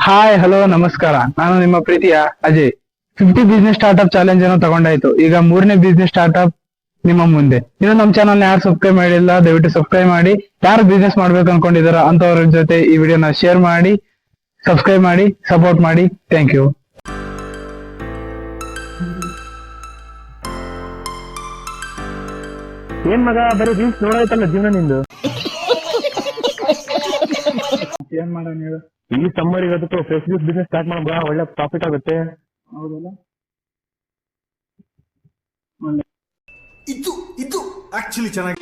Hi hello ನಮಸ್ಕಾರ. ನಾನು ನಿಮ್ಮ ಪ್ರೀತಿಯ ಅಜಯ್. 50 ಬಿಸ್ನೆಸ್ ಸ್ಟಾರ್ಟ್ಅಪ್ ಚಾಲೆಂಜ್ ಅನ್ನು ತಗೊಂಡಾಯ್ತು. ಈಗ ಮೂರನೇ ಬಿಸ್ನೆಸ್ ಸ್ಟಾರ್ಟ್ಅಪ್ ನಿಮ್ಮ ಮುಂದೆ. ಇನ್ನು ನಮ್ಮ ಚಾನಲ್ ಯಾರು ಸಬ್ಸ್ಕ್ರೈಬ್ ಮಾಡಿಲ್ಲ ದಯವಿಟ್ಟು ಸಬ್ಸ್ಕ್ರೈಬ್ ಮಾಡಿ. ಯಾರು ಬಿಸ್ನೆಸ್ ಮಾಡ್ಬೇಕು ಅನ್ಕೊಂಡಿದಾರೋ ಅಂತವ್ರ ಜೊತೆ ಈ ವಿಡಿಯೋನ ಶೇರ್ ಮಾಡಿ, ಸಬ್ಸ್ಕ್ರೈಬ್ ಮಾಡಿ, ಸಪೋರ್ಟ್ ಮಾಡಿ. Thank you. ಏನ್ ಮಗ ಬರೀ ರೀಲ್ಸ್ ನೋಡಾಯ್ತಲ್ಲ ಜೀವನ ನಿಂದು. ಏನ್ ಮಾಡೋಣ ಹೇಳು. ಈ ಸಮ್ಮರ್ ಇವತ್ತು ಫೇಸ್ಬುಕ್ ಬಿಸ್ನೆಸ್ ಸ್ಟಾರ್ಟ್ ಮಾಡೋಣ, ಒಳ್ಳೆ ಪ್ರಾಫಿಟ್ ಆಗುತ್ತೆ. ಹೌದಲ್ಲ, ಇದು ಆಕ್ಚುಲಿ ಚೆನ್ನಾಗಿ.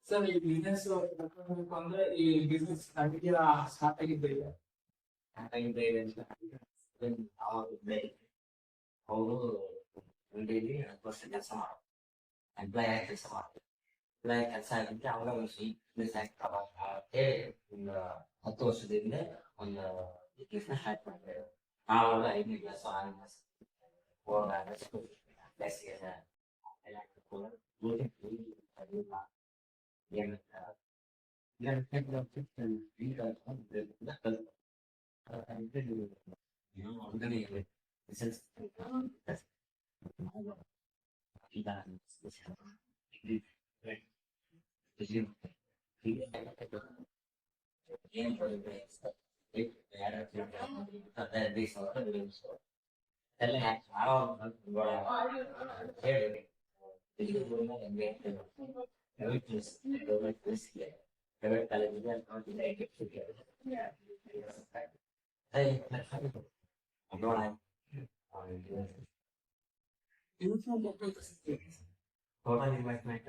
ಸರ್ ಈ ಬಿಸ್ನೆಸ್ ಅಂದ್ರೆ ಈ ಬಿಸ್ನೆಸ್ ಸ್ಟಾರ್ಟ್ ಆಗಿದ್ದೆ ಈಗ ಅವರು ಅಂಗಡಿಯಲ್ಲಿ 10 ವರ್ಷ ಕೆಲಸ ಮಾಡೋದು, ಎಂಪ್ಲಾಯ್ ಆಗಿ ಕೆಲಸ ಮಾಡ್ತಾರೆ. ಎಂಪ್ಲಾಯ್ ಕೆಲಸ ಆಗಿದ್ರೆ ಅವಾಗ ಒಂದು ಬಿಸ್ನೆಸ್ ಆಗ್ತದೆ. ಒಂದು 10 ವರ್ಷದಿಂದ ಒಂದು ಬಿಸ್ನೆಸ್ ಸ್ಟಾರ್ಟ್ ಮಾಡ್ತಾರೆ. ನಾವಾಗ 5ನೇ ಕ್ಲಾಸ್ 6ನೇ ಕ್ಲಾಸ್ ಟೋಟಲ್ ಇನ್ವೆಸ್ಟ್ಮೆಂಟ್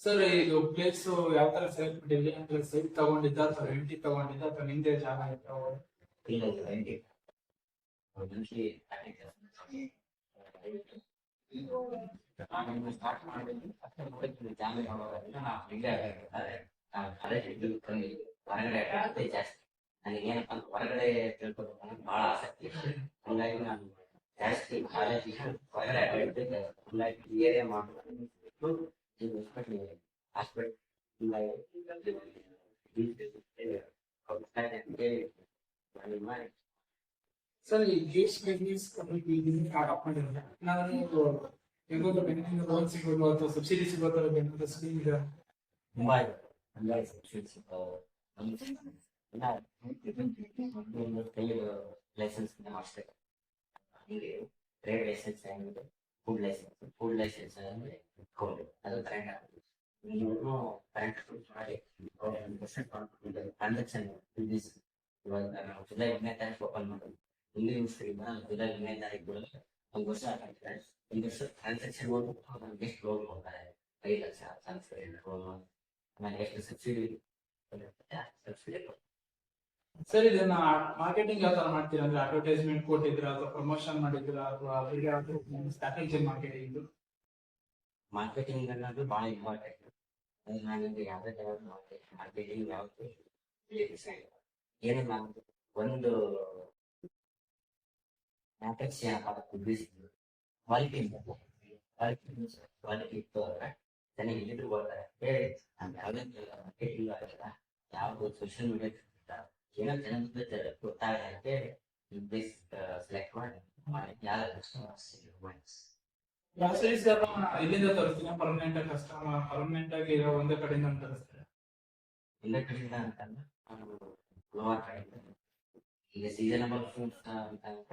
ಸರ್ ಇದು ಪ್ಲೇಸ್ ಯಾವ ತರ ಸೆಲೆಕ್ಟ್ ಮಾಡಿದ್ರಿ ಅಂದ್ರೆ ಸೈಟ್ ತಗೊಂಡಿದ್ದ ಅಥವಾ ರೆಂಟಿ ತಗೊಂಡಿದ್ದ ಅಥವಾ ನಿಮ್ದೇ ಜಾಗ ಆಯ್ತಾ? ಸ್ಟಾರ್ಟ್ ಮಾಡಿದ್ವಿ ಹೊರಗಡೆ ಜಾಸ್ತಿ. ನನಗೆ ಏನಪ್ಪ ಅಂದ್ರೆ ಹೊರಗಡೆ ತಿಳ್ಕೊಬೇಕು ಬಹಳ ಆಸಕ್ತಿ. ಹಂಗಾಗಿ ನಾನು ಜಾಸ್ತಿ ಕಾಲೇಜ್ ಹೊರಗಡೆ ಏರಿಯಾ ಮಾಡ್ಬೇಕು. ಹಾಸ್ಪಿಟಲ್ ಸರ್ ಈ ಗೇಟ್ಸ್ ಬಿಸ್ನೆಸ್ ಸ್ಟಾರ್ಟ್ ಮಾಡಿದ್ರೆ ನಾನು ಹೆಂಗೋದು ಬ್ಯಾಂಕಿಂದ ಲೋನ್ ಸಿಗೋದು ಅಥವಾ ಸಬ್ಸಿಡಿ ಸಿಗೋದು ಏನಾದ್ರು ಸ್ಕೀಮ್ ಇದೆ? ತುಂಬಾ ಲೈಸೆನ್ಸ್ ಮಾಡಿಸ್ಬೇಕು. ಹೀಗೆ ಟ್ರೇಡ್ ಲೈಸೆನ್ಸ್ ಆಗಿದೆ, ಫುಡ್ ಲೈಸೆನ್ಸ್ ಅಂದ್ರೆ ಅದು ಕರೆಂಟ್ ಆಗುತ್ತೆ. ನೀವು ಕರೆಂಟ್ ಮಾಡಿ ಟ್ರಾನ್ಸಾಕ್ಷನ್ ಇವಾಗ ನಾವು ಜುಲೈ 1ನೇ ತಾರೀಕು ಓಪನ್ ಮಾಡೋದು. ಹಿಂದಿನ ಜುಲೈ 1ನೇ ತಾರೀಕು ಒಂದು ವರ್ಷ ಆಗ್ತಾರೆ. ಒಂದು ವರ್ಷ ಟ್ರಾನ್ಸಾಕ್ಷನ್ ನಮ್ಗೆ ಎಷ್ಟು ಲೋನ್ ಕೊಡ್ತಾರೆ? 5 ಲಕ್ಷ ಆಮೇಲೆ ಎಷ್ಟು ಸಬ್ಸಿಡಿ ಸರ್ ಇದನ್ನ ಮಾರ್ಕೆಟಿಂಗ್ ಯಾವ ತರ ಮಾಡ್ತೀರಾ? ಅಂದ್ರೆ ಅಡ್ವರ್ಟೈಸ್ಮೆಂಟ್ ಕೊಟ್ಟಿದ್ರ ಅಥವಾ ಪ್ರಮೋಷನ್ ಮಾಡಿದ್ರ ಅಥವಾ ಸ್ಟ್ರಾಟಜಿ ಮಾರ್ಕೆಟಿಂಗ್? ಮಾರ್ಕೆಟಿಂಗ್ ಅನ್ನೋದು ಬಹಳ ಇಂಪಾರ್ಟೆಂಟ್. ನಾನಿಂದ ಯಾವುದೇ ತರ ಮಾರ್ಕೆಟಿಂಗ್ ಯಾವತ್ತು ಏನಿಲ್ಲ, ಒಂದು ಅಪೇಕ್ಷೆ ಕ್ವಾಲಿಟಿ ಇತ್ತು ಅಂದ್ರೆ ಚೆನ್ನಾಗಿ ಎಲ್ಲಿದ್ರು ಬರ್ತಾರೆ. ಹೇಳಿ ನಾನು ಯಾವುದೇ ಮಾರ್ಕೆಟಿಂಗ್ ಆಗಲ್ಲ, ಯಾವ್ದು ಸೋಷಿಯಲ್ ಮೀಡಿಯಾ ಏನೋ ಜನ ಗೊತ್ತಾಗಕ್ಕೆ ಸೆಲೆಕ್ಟ್ ಮಾಡಿ ಗ್ರಾಸರೀಸ್ ಇಲ್ಲಿಂದ ತರಿಸ್ತೀನಿ ಪರ್ಮನೆಂಟ್ ಆಗಿ ಕಸ್ಟಮರ್ ಪರ್ಮನೆಂಟ್ ಆಗಿ ಇರೋ ಒಂದೇ ಕಡೆಯಿಂದ ತರಿಸ್ತಾರೆ. ಎಲ್ಲ ಕಡೆಯಿಂದ ಅಂತಲ್ಲ, ಗೋವಾ ಕಡೆಯಿಂದ ಈಗ ಸೀಸನಬಲ್ ಫ್ರೂಟ್ಸ್ ಅಂತ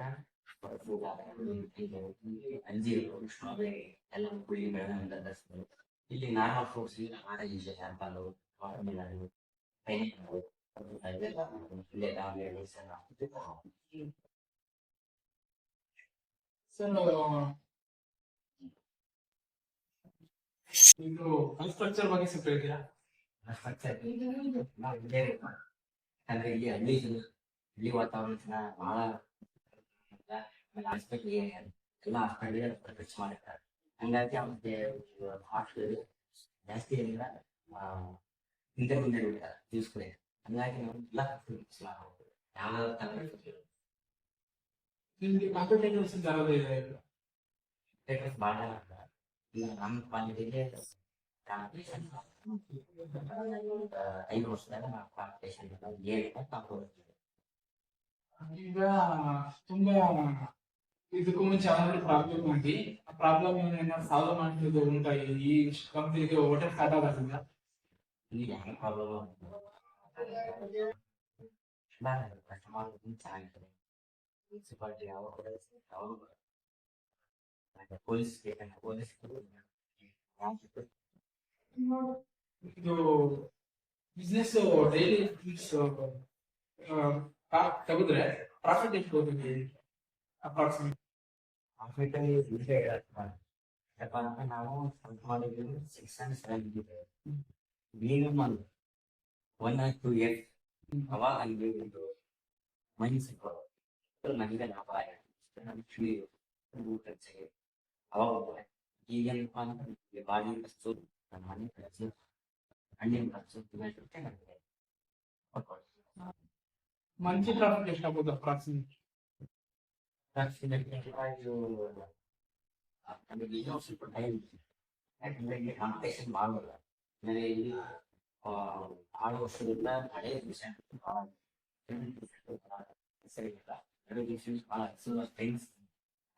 ಅಂಜೀರು, ಸ್ಟ್ರಾಬೆರಿ ಎಲ್ಲ ಕುಳಿ ಬೆಳೆದ ತರಿಸ್ತಾರೆ. ಇಲ್ಲಿ normal fruits orange, apple, watermelon, pineapple sir ಇದು ಕನ್ಸ್ಟ್ರಕ್ಚರ್ ಬಗ್ಗೆ ಸ್ವಲ್ಪ ಹೇಳ್ತೀರಾ? ಅಂದ್ರೆ ಇಲ್ಲಿ ಹಳ್ಳಿ ಇಲ್ಲಿ ವಾತಾವರಣ ಚೆನ್ನಾಗಿ ಭಾಳ ಹಾಸ್ಪಿಟ್ಲಿಗೆ ಎಲ್ಲ ಹಾಸ್ಪಿಟ್ಲಿಗೆ ಖರ್ಚು ಮಾಡಿರ್ತಾರೆ. ಹಂಗಾಗಿ ಅವ್ರಿಗೆ ಹಾಸ್ಟೆಲ್ ಜಾಸ್ತಿ ಏನಿಲ್ಲ ಹಿಂದೆ ಮುಂದೆ ಬಿಡ್ತಾರೆ ಯೂಸ್ಫುಲ್. ಹಂಗಾಗಿ ನಾವು ಎಲ್ಲ ಖರ್ಚು ಮಾಡ್ಬೋದು. ಯಾವ ನಿಮ್ಗೆ ಕಾಂಪಿಟೇಟಿವ್ಸ್ ಯಾವ್ದು ಇದೆ ಈಗ? ಭಾಳ ಇಲ್ಲ ನಮ್ಮ ಕ್ವಾಲಿಟಿಗೆ 5 ವರ್ಷದಾಗ ನಾವು ಕಾಂಪಿಟೇಷನ್ ಏನಿದೆ ಕಾಂಪಿಟೇಷನ್. ಈಗ ತುಂಬಾ ಇದಕ್ಕೂ ಮುಂಚೆ ಯಾವ್ದಾದ್ರು ಪ್ರಾಬ್ಲಮ್ ಆಗಿ ಆ ಪ್ರಾಬ್ಲಮ್ ಏನಾದ್ರು ಸಾಲ್ವ್ ಮಾಡಿದ್ದು ಉಂಟಾ? ಈ ಕಂಪ್ನಿಗೆ ಹೋಟೆಲ್ ಸ್ಟಾರ್ಟ್ ಆಗೋದ್ರಿಂದ ಈಗ ಹೆಂಗೆ ಪ್ರಾಬ್ಲಮ್ ಕಸ್ಟಮರ್ ಚೆನ್ನಾಗಿರ್ತದೆ. ಮುನ್ಸಿಪಾಲಿಟಿ ಅವರು ಪೊಲೀಸ್ ಇದು ಬಿಸ್ನೆಸ್ ಡೈಲಿ ತೆಗೆದ್ರೆ ಪ್ರಾಫಿಟ್ ಎಷ್ಟು ಹೋಗುತ್ತೆ ಅಪ್ರಾಕ್ಸಿಮೇಟ್? ಹಾಸ್ಪಿಟಲ್ ಯಾಕಪ್ಪ ಅಂತ ನಾವು ಸ್ಟಾರ್ಟ್ ಮಾಡಿದ್ದೀವಿ 6 and 7 ಮಿನಿಮಮ್ 1 or 2 years ಅವಾಗ ಅಲ್ಲಿ ಒಂದು ಮನಿ ಸಿಕ್ಕೋದು ನನಗೆ ಲಾಭ ಆಗಿದೆ. ಖರ್ಚಿಗೆ ಅವಾಗ ಈಗೇನಪ್ಪ ಅಂದ್ರೆ ಬಾಡಿಗೆ ಖರ್ಚು, ನಮ್ಮ ಮನೆ ಖರ್ಚು, ಹಣ್ಣಿನ ಖರ್ಚು ಇವೆಲ್ಲಕ್ಕೆ ನನಗೆ ಮಂತ್ಲಿ ಪ್ರಾಫಿಟ್ ಎಷ್ಟಾಗ್ಬೋದು ಅಪ್ರಾಕ್ಸಿಮೇಟ್? ನಮಗೆ ಈಗ ಸ್ವಲ್ಪ ಟೈಮ್, ಯಾಕಂದ್ರೆ ಇಲ್ಲಿ ಕಾಂಪಿಟೇಷನ್ ಮಾಡಲ್ಲ. ನನಗೆ ಇಲ್ಲಿ 6 ವರ್ಷದಿಂದ ಹಳೆಯ ವಿಷಯ ಸರಿಯಿಲ್ಲ. 2 ದಿವಸ ಭಾಳ ಫ್ರೆಂಡ್ಸ್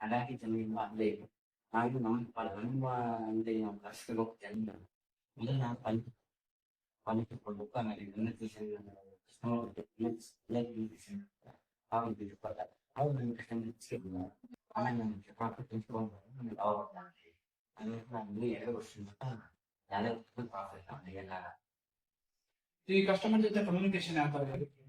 ಹಾಗಾಗಿ ಜನರಿಂದ ಅಲ್ಲೇ ಇದೆ. ನಾವು ನಮ್ಮ ಅಂದರೆ ನಾವು ಕಷ್ಟಕ್ಕೆ ಹೋಗ್ತೇವೆ. ಮೊದಲು ನಾನು ಕ್ವಾಲಿಟಿ ಕೊಡ್ಬೇಕು. ಆಮೇಲೆ ಅವ್ರು ನನ್ನ ಕಸ್ಟಮರ್ ಆಮೇಲೆ ನನಗೆ ಪ್ರಾಫಿಟ್ ಇಟ್ಕೊಂಡು ಆಮೇಲೆ ನಾನು 2 ವರ್ಷದಿಂದ ಯಾವ್ಯಾವ ಪ್ರಾಫಿಟ್ ನಮಗೆಲ್ಲ ಈ ಕಸ್ಟಮರ್ ಜೊತೆ ಕಮ್ಯುನಿಕೇಶನ್ ಯಾವ ತರ ಇರುತ್ತೆ?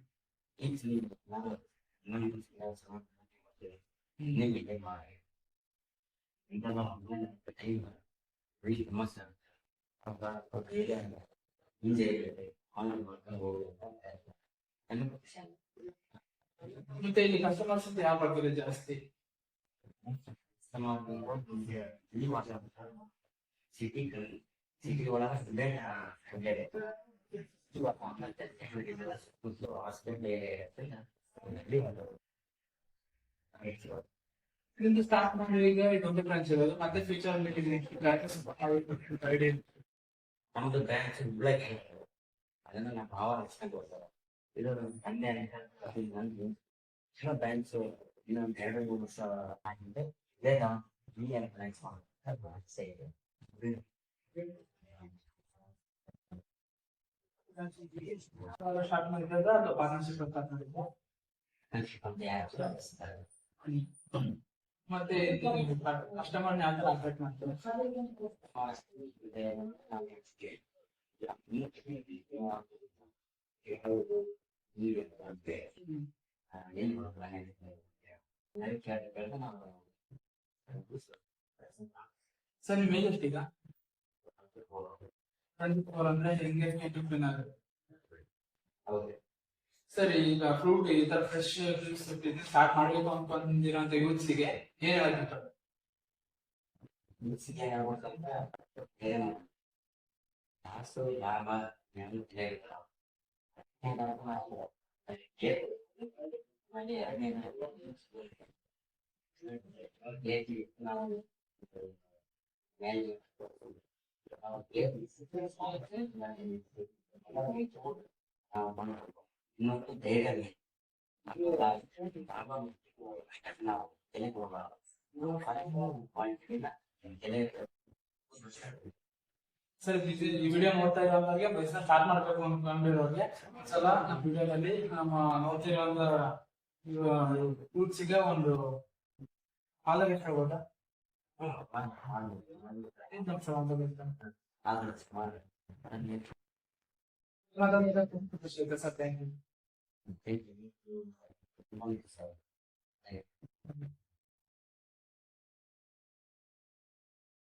ಮತ್ತೆ ಇಲ್ಲಿ ಕಸ್ಟಮರ್ಸ್ ಅಂತ ಯಾವ ಬರ್ತಾರೆ ಜಾಸ್ತಿ? ಸಿಟಿ ಒಳಗೆ ನಿಮ್ದು ಸ್ಟಾರ್ಟ್ ಮಾಡಿ ಈಗ ಇದೊಂದು ಬ್ರಾಂಚ್ ಇರೋದು, ಮತ್ತೆ ಫ್ಯೂಚರ್ ಐಡಿಯಾ? ನಮ್ದು ಬ್ರಾಂಚ್ ಹುಬ್ಳಿಗೆ ಅದನ್ನ ನಮ್ಮ ಭಾವ ರಚನೆ ಕೊಡ್ತಾರೆ. ಇದು ತಂದೆ ಅಂತ ಬ್ರಾಂಚ್ ಇನ್ನೊಂದು 2-3 ವರ್ಷ ಆಗಿದೆ. ಇದೇ ನಾವು ಬ್ರಾಂಚ್ ಮಾಡ್ತಾರೆ. ಸ್ಟಾರ್ಟ್ ಮಾಡಿದಾಗ ಅದು ಪಾರ್ಟ್ನರ್ಶಿಪ್ ಸ್ಟಾರ್ಟ್ ಮಾಡಿದ್ದು. ಮತ್ತೆ ಕಸ್ಟಮರ್ ಯಾವ ತರ ಅಟ್ರಾಕ್ಟ್ ಮಾಡ್ತಾರೆ? ಸರ್ ನಿಮ್ಮ ಏಜ್ ಎಷ್ಟೀಗ? 24 ಅಂದ್ರೆ ಎಂಗೇಜ್ಮೆಂಟ್ ಸರಿ. ಈಗ ಫ್ರೂಟ್ ಈ ತರ ಫ್ರೆಶ್ ಸ್ಟಾರ್ಟ್ ಮಾಡ್ಬೇಕು ಅನ್ಕೊಂಡಿರೋಂಥ ಯೂತ್ಸಿಗೆ ಏನ್ ಹೇಳ್ಬೇಕು? ಲಾಭ ಇನ್ನೊಂದು ಧೈರ್ಯ ನಾವು ತಲೆ ಸರ್ ಈ ವಿಡಿಯೋ ನೋಡ್ತಾ ಇರೋರಿಗೆ ಬಿಸ್ನೆಸ್ ಸ್ಟಾರ್ಟ್ ಮಾಡ್ಬೇಕು ಅನ್ಕೊಂಡಿರೋರಿಗೆ ಒಂದ್ಸಲ ನಮ್ಮ ವಿಡಿಯೋದಲ್ಲಿ ನಮ್ಮ ನೋಡ್ತಿರೋ ಯೂತ್ಸಿಗೆ ಒಂದು ಹಾಲರ್ ಎಷ್ಟು ಹೇಳ್ಬೋದಾ? Sir thank you.